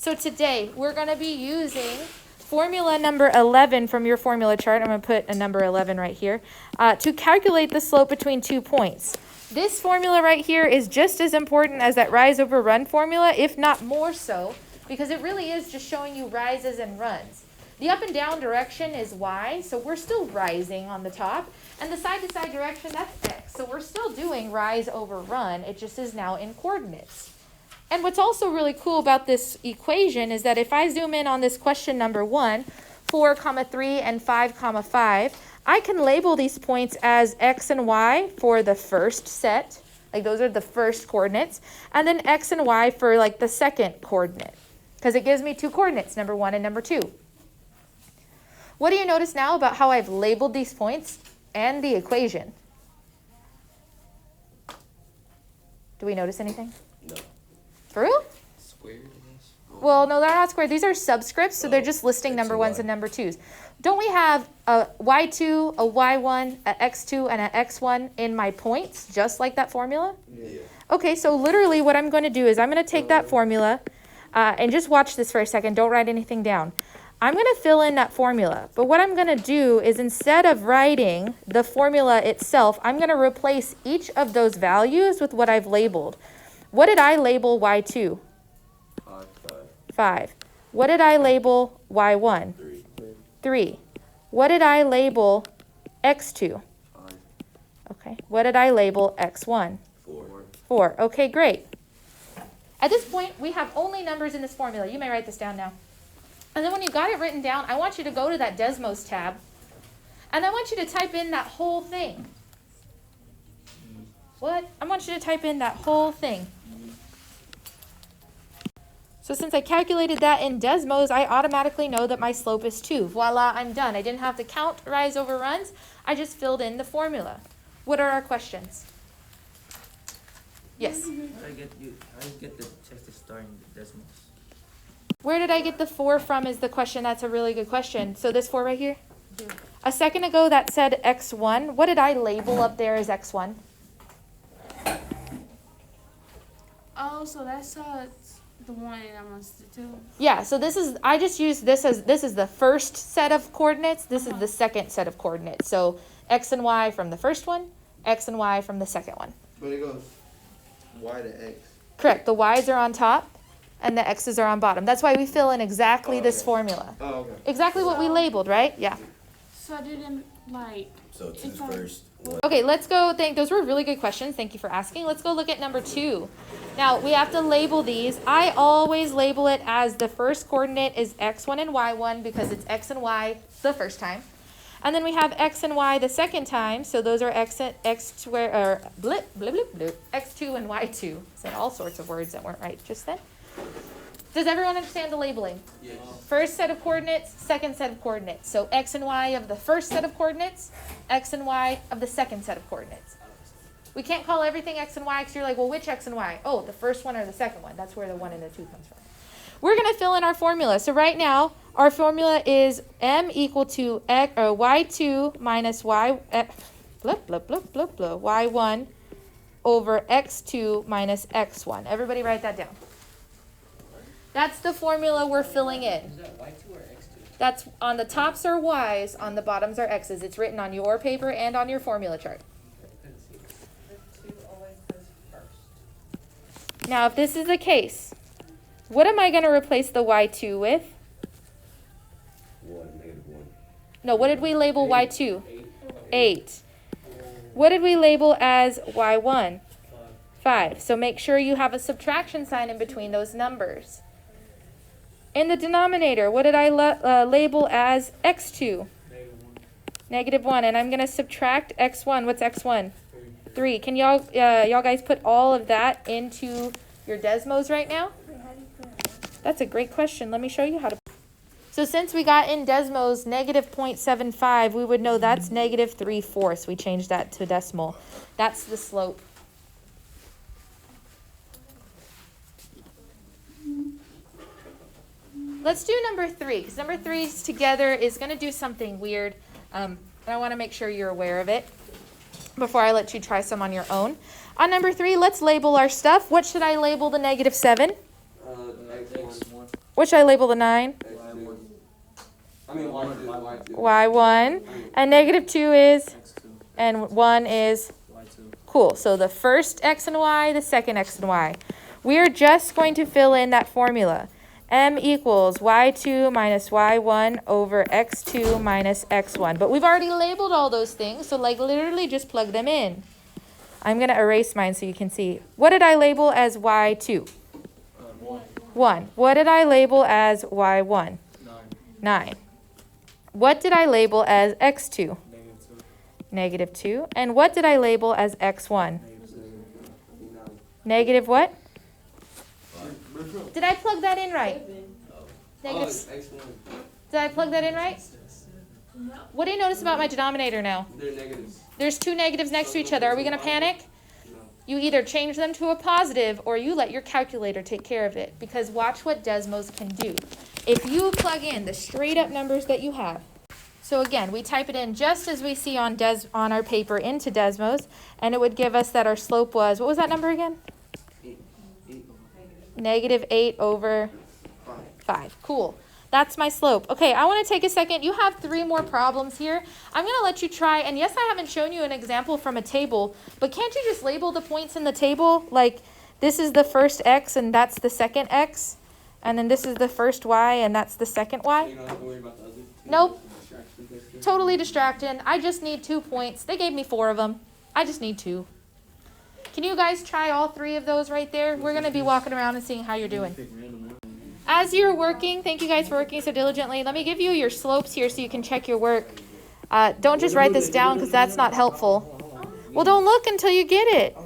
So today we're going to be using formula number 11 from your formula chart. I'm going to put a number 11 right here to calculate the slope between 2 points. This formula right here is just as important as that rise over run formula, if not more so, because it really is just showing you rises and runs. The up and down direction is y, so we're still rising on the top. And the side to side direction, that's x. So we're still doing rise over run. It just is now in coordinates. And what's also really cool about this equation is that if I zoom in on this question number 1, 4, 3, and 5, 5, I can label these points as x and y for the first set. Like those are the first coordinates. And then x and y for like the second coordinate. Because it gives me 2 coordinates, number 1 and number 2. What do you notice now about how I've labeled these points and the equation? Do we notice anything? No. For real? Squared, I guess. Well, no, they're not squared. These are subscripts, so they're just listing number 1s and number 2s. Don't we have a y2, a y1, a x2, and a x1 in my points, just like that formula? Yeah. Okay, so literally what I'm going to do is I'm going to take that formula, and just watch this for a second. Don't write anything down. I'm going to fill in that formula. But what I'm going to do is instead of writing the formula itself, I'm going to replace each of those values with what I've labeled. What did I label y2? 5. What did I label y1? 3. What did I label x2? 5. Okay. What did I label x1? 4. Okay, great. At this point, we have only numbers in this formula. You may write this down now. And then when you got it written down, I want you to go to that Desmos tab, and I want you to type in that whole thing. What? I want you to type in that whole thing. So since I calculated that in Desmos, I automatically know that my slope is 2. Voila, I'm done. I didn't have to count rise over runs. I just filled in the formula. What are our questions? Yes? I get the text star in the Desmos. Where did I get the 4 from is the question. That's a really good question. So this 4 right here? Yeah. A second ago that said x1. What did I label up there as x1? Oh, so that's the one amongst the 2. Yeah, so this is, I just used this as, this is the first set of coordinates. This is the second set of coordinates. So x and y from the first one, x and y from the second one. But it goes y to x. Correct. The y's are on top and the x's are on bottom. That's why we fill in exactly this formula. Oh, okay. Exactly what we labeled, right? Yeah. So I didn't like. So to the first one. Okay, let's go. Those were really good questions. Thank you for asking. Let's go look at number 2. Now, we have to label these. I always label it as the first coordinate is x1 and y1 because it's x and y the first time. And then we have x and y the second time. So those are x2 and y2. Said all sorts of words that weren't right just then. Does everyone understand the labeling? Yes. First set of coordinates, second set of coordinates. So x and y of the first set of coordinates, x and y of the second set of coordinates. We can't call everything x and y because you're like, well, which x and y? Oh, the first one or the second one. That's where the 1 and the 2 comes from. We're going to fill in our formula. So right now, our formula is m equal to x, or y2 minus y1 over x2 minus x1. Everybody write that down. That's the formula we're filling in. Is that y2 or x2? That's on the tops are y's, on the bottoms are x's. It's written on your paper and on your formula chart. Now, if this is the case, what am I going to replace the y2 with? 1, -1. No, what did we label y2? 8. What did we label as y1? 5. So make sure you have a subtraction sign in between those numbers. In the denominator, what did I label as x2? -1. And I'm going to subtract x1. What's x1? 3. Can y'all guys put all of that into your Desmos right now? That's a great question. Let me show you how to. So since we got in Desmos -0.75, we would know that's -3/4. We changed that to decimal. That's the slope. Let's do number 3, because number 3 together is going to do something weird. And I want to make sure you're aware of it before I let you try some on your own. On number 3, let's label our stuff. What should I label the -7? X1. What should I label the 9? I mean, Y2. Y1. And negative 2 is? X2. And 1 is? Y2. Cool. So the first x and y, the second x and y. We're just going to fill in that formula. M equals y2 minus y1 over x2 minus x1. But we've already labeled all those things, so like literally just plug them in. I'm going to erase mine so you can see. What did I label as y2? 1. What did I label as y1? 9. What did I label as x2? Negative 2. And what did I label as x1? Negative what? Did I plug that in right? Negative. Did I plug that in right? What do you notice about my denominator now? They're negatives. There's 2 negatives next to each other. Are we going to panic? You either change them to a positive or you let your calculator take care of it. Because watch what Desmos can do. If you plug in the straight up numbers that you have. So again, we type it in just as we see on our paper into Desmos. And it would give us that our slope was, what was that number again? Negative 8 over 5. Cool. That's my slope. Okay, I want to take a second. You have 3 more problems here. I'm going to let you try. And yes, I haven't shown you an example from a table. But can't you just label the points in the table? Like this is the first x and that's the second x. And then this is the first y and that's the second y. You don't have to worry about the other two. Nope. Totally distracting. I just need 2 points. They gave me 4 of them. I just need 2. Can you guys try all 3 of those right there? We're going to be walking around and seeing how you're doing. As you're working, thank you guys for working so diligently. Let me give you your slopes here so you can check your work. Don't just write this down because that's not helpful. Well, don't look until you get it.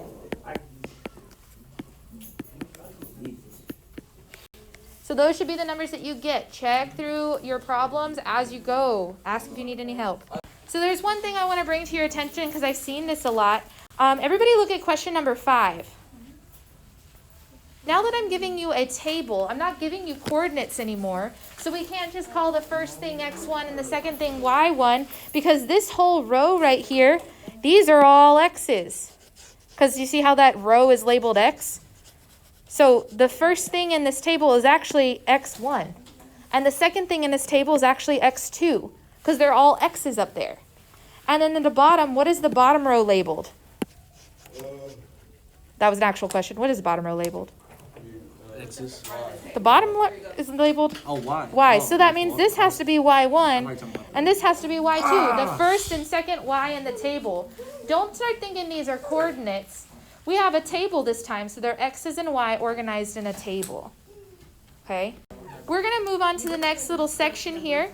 So those should be the numbers that you get. Check through your problems as you go. Ask if you need any help. So there's one thing I want to bring to your attention because I've seen this a lot. Everybody look at question number 5. Now that I'm giving you a table, I'm not giving you coordinates anymore. So we can't just call the first thing x1 and the second thing y1 because this whole row right here, these are all x's. Because you see how that row is labeled x? So the first thing in this table is actually x1. And the second thing in this table is actually x2 because they're all x's up there. And then at the bottom, what is the bottom row labeled? That was an actual question. What is the bottom row labeled? X's. The bottom is labeled Oh, Y. y. Oh, So that means this has to be y1 talking about? and this has to be y2. The first and second y in the table. Don't start thinking these are coordinates. We have a table this time, so they're x's and y organized in a table. Okay? We're going to move on to the next little section here.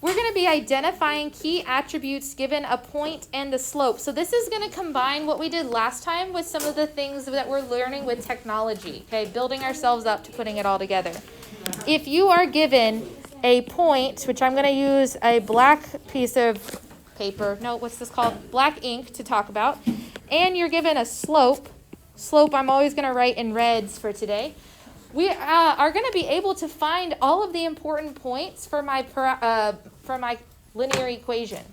We're going to be identifying key attributes given a point and a slope. So this is going to combine what we did last time with some of the things that we're learning with technology, okay? Building ourselves up to putting it all together. If you are given a point, which I'm going to use a black piece of paper, no, what's this called? Black ink to talk about, and you're given a slope I'm always going to write in reds for today. We are going to be able to find all of the important points for my linear equation.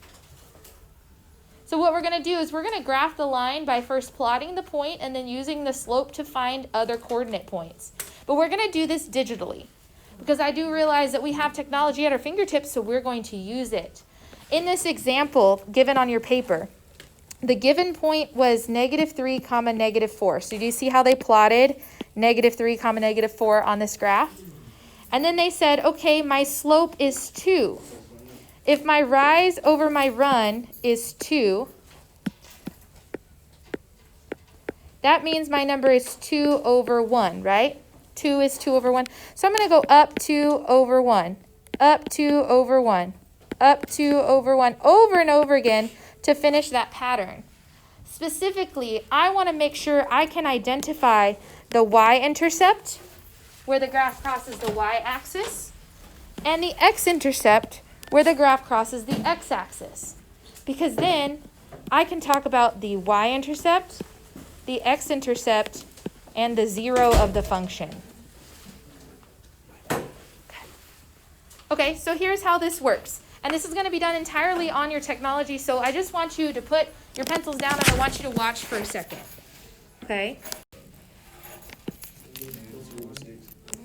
So what we're going to do is we're going to graph the line by first plotting the point and then using the slope to find other coordinate points. But we're going to do this digitally because I do realize that we have technology at our fingertips, so we're going to use it. In this example given on your paper, the given point was -3, -4. So do you see how they plotted -3, -4 on this graph? And then they said, okay, my slope is 2. If my rise over my run is 2, that means my number is 2 over 1, right? 2 is 2 over 1. So I'm going to go up 2 over 1, up 2 over 1, up 2 over 1, over and over again to finish that pattern. Specifically, I want to make sure I can identify the y-intercept, where the graph crosses the y-axis, and the x-intercept, where the graph crosses the x-axis. Because then I can talk about the y-intercept, the x-intercept, and the 0 of the function. Okay, so here's how this works. And this is going to be done entirely on your technology, so I just want you to put your pencils down and I want you to watch for a second. Okay?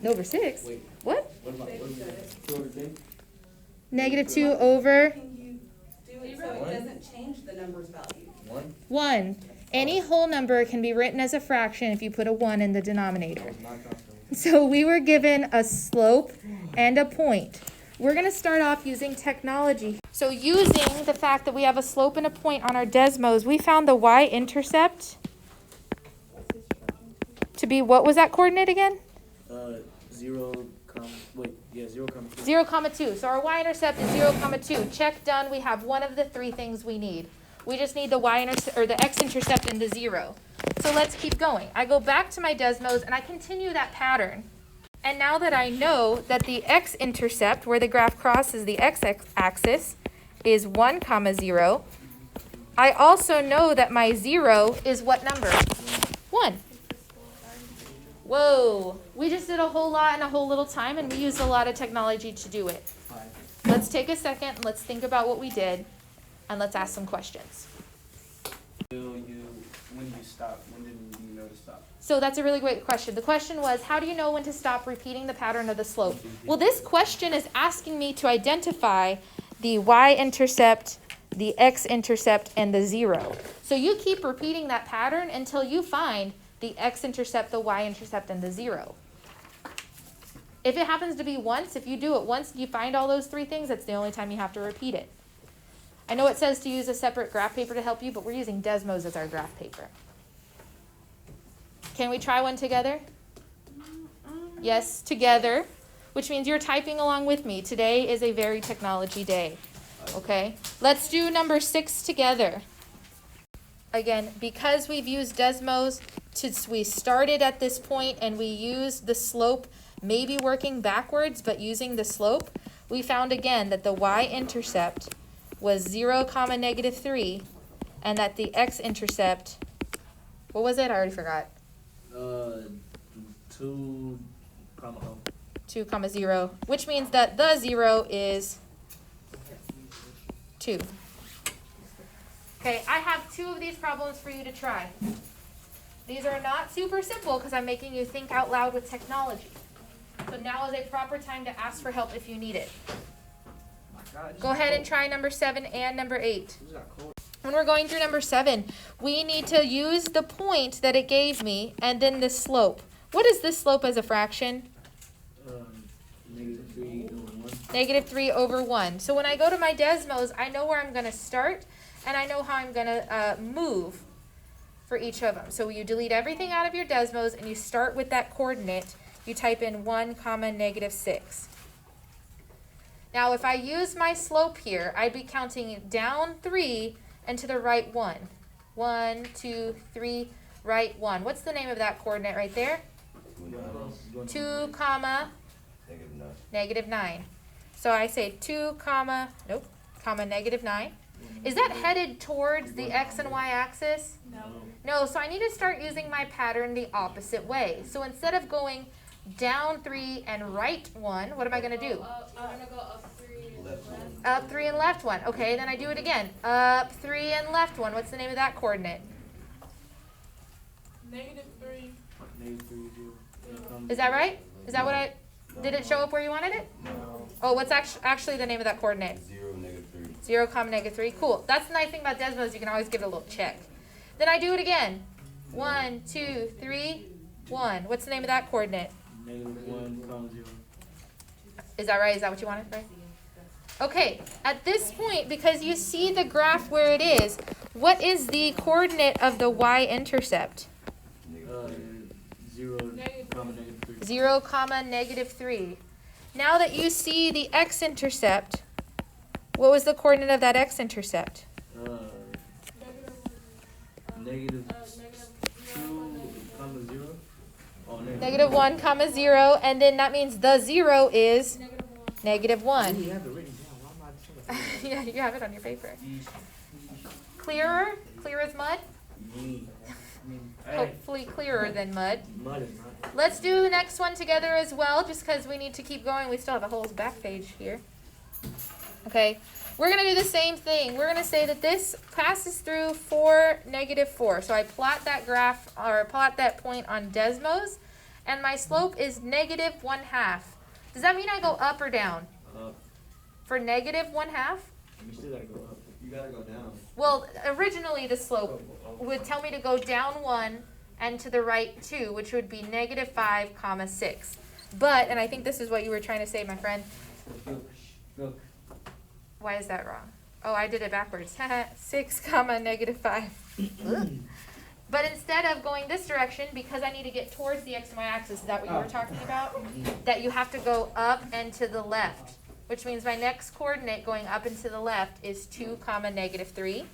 over 6? Wait. What? What about, what is it? 200 Negative 2 over Can you do it so it doesn't change the number's value? 1? 1. Any whole number can be written as a fraction if you put a 1 in the denominator. So we were given a slope and a point. We're going to start off using technology. So using the fact that we have a slope and a point on our Desmos, we found the y-intercept to be, what was that coordinate again? 0, wait, yeah, 0, 2. 0, 2. So our y-intercept is 0, 2. Check done. We have one of the 3 things we need. We just need the y-intercept, or the x-intercept and the 0. So let's keep going. I go back to my Desmos and I continue that pattern. And now that I know that the x-intercept, where the graph crosses the x-axis, is 1, 0, I also know that my 0 is what number? 1. Whoa, we just did a whole lot in a whole little time, and we used a lot of technology to do it. Let's take a second, let's think about what we did, and let's ask some questions. When did you stop? When did you know to stop? So that's a really great question. The question was, how do you know when to stop repeating the pattern of the slope? Well, this question is asking me to identify the y-intercept, the x-intercept, and the 0. So you keep repeating that pattern until you find the x-intercept, the y-intercept, and the 0. If it happens to be once, if you do it once, you find all those 3 things, that's the only time you have to repeat it. I know it says to use a separate graph paper to help you, but we're using Desmos as our graph paper. Can we try one together? Yes, together, which means you're typing along with me. Today is a very technology day, okay? Let's do number 6 together. Again, because we've used Desmos, we started at this point and we used the slope, maybe working backwards, but using the slope, we found again that the y-intercept was 0, -3, and that the x-intercept, what was it? I already forgot. 2, 2, 0, which means that the 0 is 2. Okay, I have 2 of these problems for you to try. These are not super simple because I'm making you think out loud with technology. So now is a proper time to ask for help if you need it. Go ahead and try number 7 and number 8. When we're going through number 7, we need to use the point that it gave me and then the slope. What is this slope as a fraction? -3 over 1. So when I go to my Desmos, I know where I'm going to start and I know how I'm going to move for each of them. So you delete everything out of your Desmos and you start with that coordinate. You type in 1, -6. Now, if I use my slope here, I'd be counting down 3 and to the right 1. 1, 2, 3, right 1. What's the name of that coordinate right there? 2, -9. So I say 2, -9. Is that headed towards the x and y axis? No, so I need to start using my pattern the opposite way. So instead of going down 3 and right 1, what am I going to do? I'm gonna go up 3 and left. Up 3 and left 1. Okay, then I do it again. Up 3 and left 1. What's the name of that coordinate? -3. Is that right? Is that what I... Did it show up where you wanted it? No. Oh, what's actually the name of that coordinate? 0, -3. 0, -3. Cool. That's the nice thing about Desmos. You can always give it a little check. Then I do it again. 1, 2, 3, 1. What's the name of that coordinate? -1, 0. Is that right? Is that what you wanted? Right? Okay. At this point, because you see the graph where it is, what is the coordinate of the y-intercept? 0, -3. 0, -3. Now that you see the x-intercept, what was the coordinate of that x-intercept? -2, 0. Oh, -1, 0, and then that means the 0 is -1. You have it written down. Why am I trying to Yeah, you have it on your paper. Clearer? Clear as mud? Hey, Hopefully clearer than mud. mud is not. Let's do the next one together as well, just because we need to keep going. We still have a whole back page here. Okay, we're going to do the same thing. We're going to say that this passes through 4, -4. So I plot that graph, or plot that point on Desmos, and my slope is negative 1/2. Does that mean I go up or down? Up. For negative 1/2? You still gotta go up. You gotta go down. Well, originally the slope would tell me to go down 1 and to the right 2, which would be negative 5, comma 6. But, and I think this is what you were trying to say, my friend. Look. Why is that wrong? Oh, I did it backwards. 6, comma negative 5. But instead of going this direction, because I need to get towards the x and y axis, is that what you were talking about? That you have to go up and to the left, which means my next coordinate going up and to the left is 2, comma negative 3.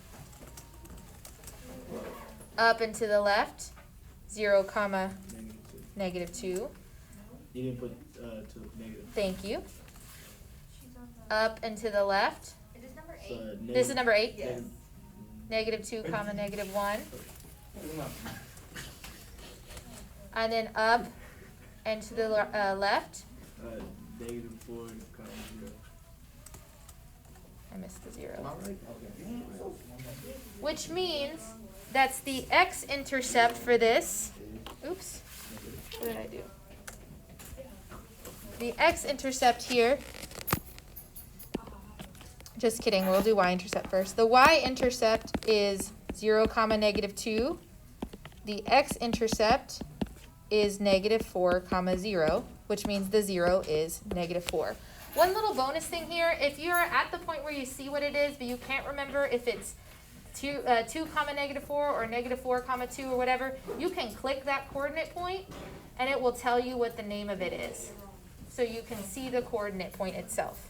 Up and to the left, 0, comma negative 2. You didn't put to negative. Thank you. Up and to the left. So, This is number 8. Yes. Negative 2, comma negative 1. And then up and to the left. negative 4, comma 0. I missed the 0. Okay. Which means that's the x-intercept for this. Oops. What did I do? The x-intercept here. Just kidding, we'll do y-intercept first. The y-intercept is 0, comma negative 2. The x-intercept is negative 4, comma 0, which means the 0 is negative 4. One little bonus thing here, if you're at the point where you see what it is, but you can't remember if it's 2, comma negative 4 or negative 4, comma 2 or whatever, you can click that coordinate point and it will tell you what the name of it is. So you can see the coordinate point itself.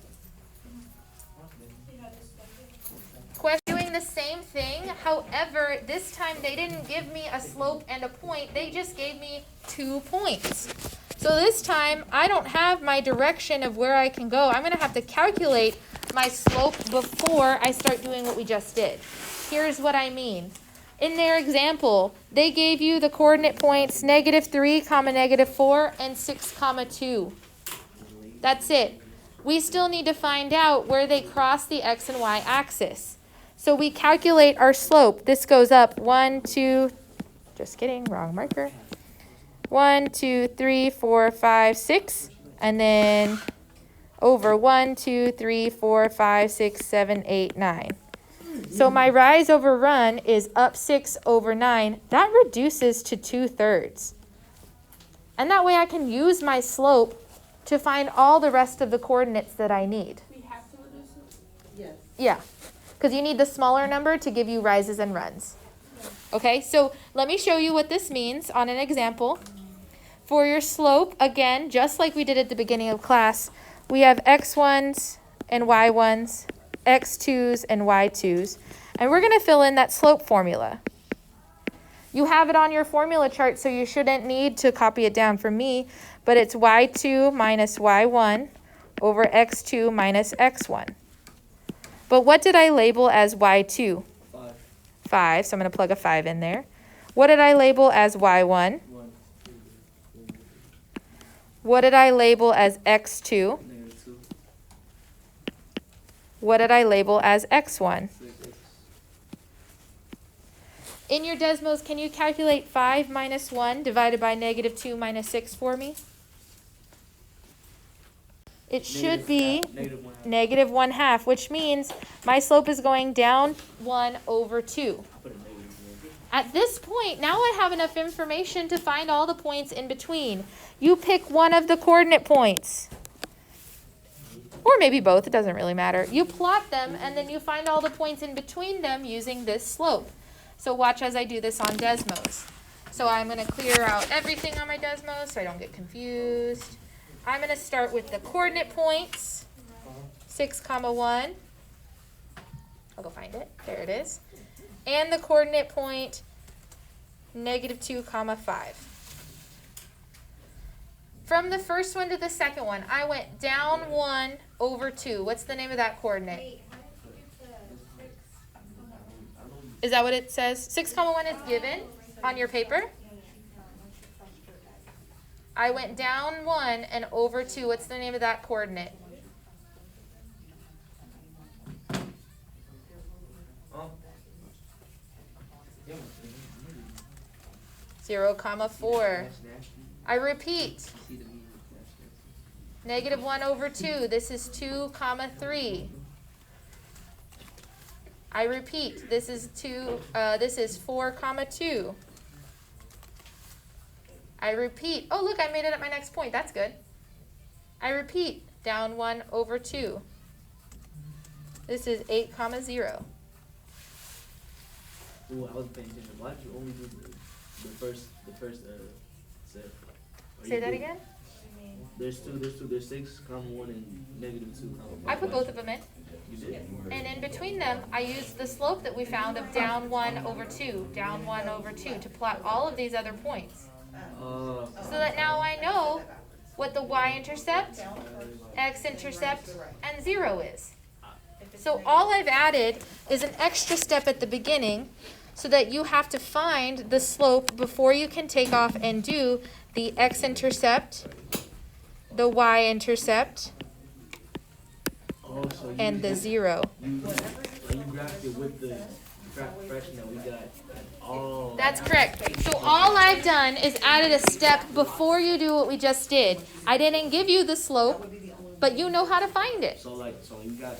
Doing the same thing, however, this time they didn't give me a slope and a point, they just gave me 2 points. So this time, I don't have my direction of where I can go. I'm going to have to calculate my slope before I start doing what we just did. Here's what I mean. In their example, they gave you the coordinate points negative 3, comma negative 4, and 6, comma 2. That's it. We still need to find out where they cross the x and y axis. So we calculate our slope. This goes up 1, 2, just kidding, wrong marker. 1, 2, 3, 4, 5, 6, and then over 1, 2, 3, 4, 5, 6, 7, 8, 9. So my rise over run is up 6 over 9. That reduces to 2/3. And that way I can use my slope to find all the rest of the coordinates that I need. We have to reduce it? Yes. Yeah, because you need the smaller number to give you rises and runs. Okay, so let me show you what this means on an example. For your slope, again, just like we did at the beginning of class, we have x1s and y1s, x2s and y2s, and we're going to fill in that slope formula. You have it on your formula chart, so you shouldn't need to copy it down for me, but it's y2 minus y1 over x2 minus x1. But what did I label as y2? 5, so I'm going to plug a 5 in there. What did I label as y1? What did I label as x2? What did I label as x1? In your Desmos, can you calculate 5 minus 1 divided by negative 2 minus 6 for me? It should be negative 1/2, which means my slope is going down 1 over 2. At this point, now I have enough information to find all the points in between. You pick one of the coordinate points. Or maybe both, it doesn't really matter. You plot them, and then you find all the points in between them using this slope. So watch as I do this on Desmos. So I'm going to clear out everything on my Desmos so I don't get confused. I'm going to start with the coordinate points, 6, comma 1. I'll go find it. There it is. And the coordinate point, negative 2, comma 5. From the first one to the second one, I went down 1 over 2. What's the name of that coordinate? Is that what it says? 6, comma 1 is given on your paper. I went down 1 and over 2. What's the name of that coordinate? Yeah. 0, comma 4. I repeat, See the mean that's negative 1 over 2. This is 2 comma 3. I repeat, this is 4 comma 2. I repeat, oh look, I made it at my next point, that's good. I repeat, down 1 over 2. This is 8 comma 0. Ooh, I was paying attention. Why'd you only do the first set? Are Say you that good? again? There's 6, comma 1, and negative 2, comma 1. I put both of them in. You did? And in between them, I used the slope that we found of down 1 over 2, down 1 over 2, to plot all of these other points. So that now I know what the y-intercept, x-intercept, and 0 is. So all I've added is an extra step at the beginning so that you have to find the slope before you can take off and do the x-intercept, the y-intercept, Oh, so you and the 0. You graphed it with the fraction that we got. Oh. That's correct. So all I've done is added a step before you do what we just did. I didn't give you the slope, but you know how to find it. So you got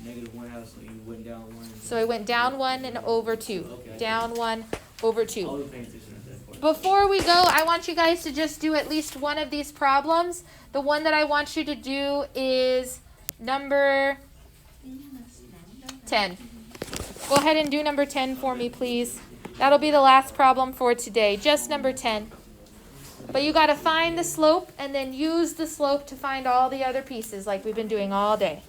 negative 1 half, so you went down 1. So I went down 1 and over 2. Okay. Down 1 over I 2. was paying attention at that point. Before we go, I want you guys to just do at least one of these problems. The one that I want you to do is number 10. Go ahead and do number 10 for me, please. That'll be the last problem for today, just number 10. But you got to find the slope and then use the slope to find all the other pieces like we've been doing all day.